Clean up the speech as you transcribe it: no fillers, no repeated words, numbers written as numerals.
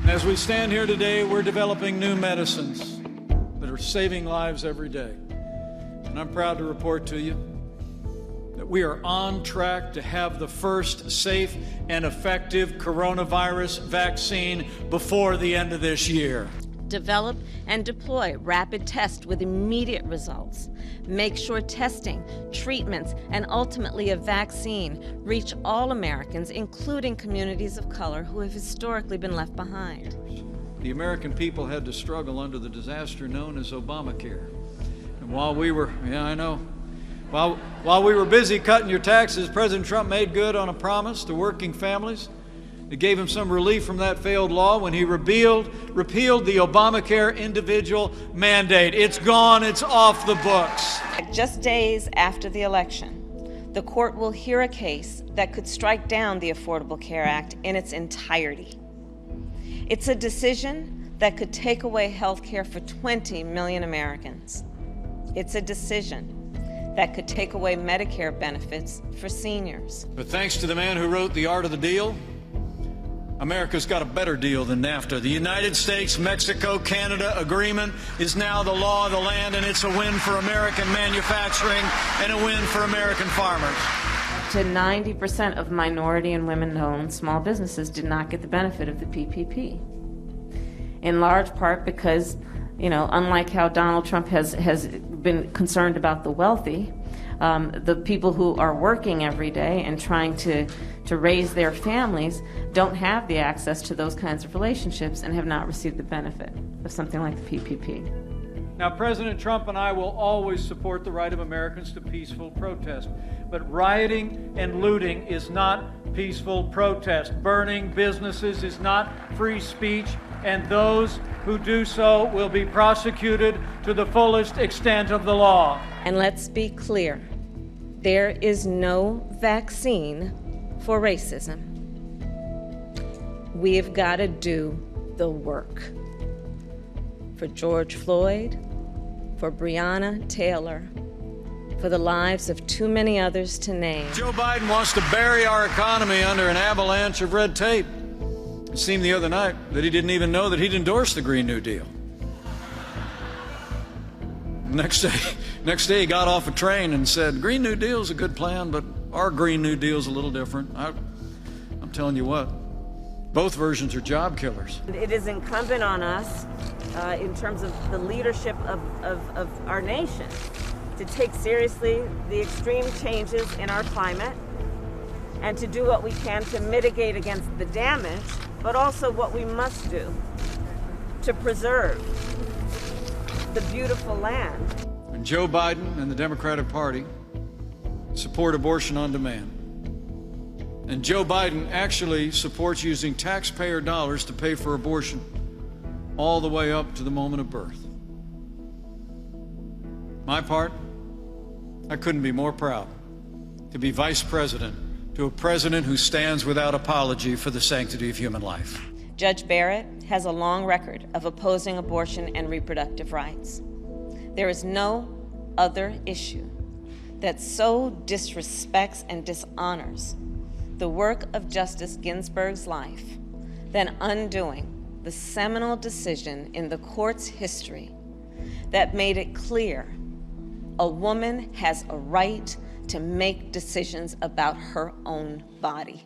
As we stand here today, we're developing new medicines that are saving lives every day. And I'm proud to report to you that we are on track to have the first safe and effective coronavirus vaccine before the end of this year. Develop and deploy rapid tests with immediate results. Make sure testing, treatments, and ultimately a vaccine reach all Americans, including communities of color who have historically been left behind. The American people had to struggle under the disaster known as Obamacare. And while we were, while we were busy cutting your taxes, President Trump made good on a promise to working families. It gave him some relief from that failed law when he repealed the Obamacare individual mandate. It's gone, it's off the books. Just days after the election, the court will hear a case that could strike down the Affordable Care Act in its entirety. It's a decision that could take away health care for 20 million Americans. It's a decision that could take away Medicare benefits for seniors. But thanks to the man who wrote The Art of the Deal, America's got a better deal than NAFTA. The United States-Mexico-Canada agreement is now the law of the land, and it's a win for American manufacturing and a win for American farmers. To 90% of minority and women-owned small businesses did not get the benefit of the PPP. In large part because, unlike how Donald Trump has been concerned about the wealthy, the people who are working every day and trying to raise their families don't have the access to those kinds of relationships and have not received the benefit of something like the PPP. Now, President Trump and I will always support the right of Americans to peaceful protest, but rioting and looting is not peaceful protest. Burning businesses is not free speech, and those who do so will be prosecuted to the fullest extent of the law. And let's be clear, there is no vaccine for racism. We've got to do the work. For George Floyd, for Breonna Taylor, for the lives of too many others to name. Joe Biden wants to bury our economy under an avalanche of red tape. It seemed the other night that he didn't even know that he'd endorsed the Green New Deal. Next day he got off a train and said, Green New Deal's a good plan, but our Green New Deal's a little different. I'm telling you what, both versions are job killers. It is incumbent on us, in terms of the leadership of our nation, to take seriously the extreme changes in our climate and to do what we can to mitigate against the damage, but also what we must do to preserve the beautiful land. And Joe Biden and the Democratic Party support abortion on demand. And Joe Biden actually supports using taxpayer dollars to pay for abortion all the way up to the moment of birth. My part, I couldn't be more proud to be vice president to a president who stands without apology for the sanctity of human life. Judge Barrett has a long record of opposing abortion and reproductive rights. There is no other issue that so disrespects and dishonors the work of Justice Ginsburg's life than undoing the seminal decision in the court's history that made it clear a woman has a right to make decisions about her own body.